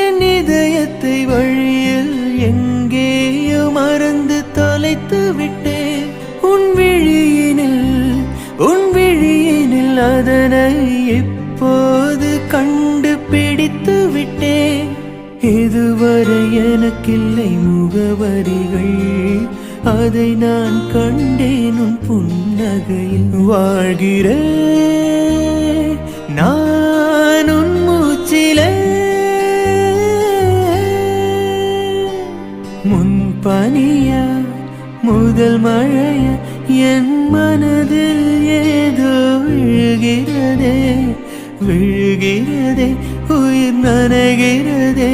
என் இதயத்தை வழியில் எங்கேயோ மறந்து தொலைத்து விட்டேன். உன் விழியினில் அதனை இப்போது கண்டுபிடித்து விட்டேன். இதுவரை எனக்கில்லை முகவரிகள், அதை நான் கண்டேன் உன் புன்னகையில். வாழ்கிறேன் நான் உன் மூச்சிலே, முன்பனியா முதல் மழைய என் மனதில் ஏதோ விழுகிறதே, உயிர் நனைகிறதே.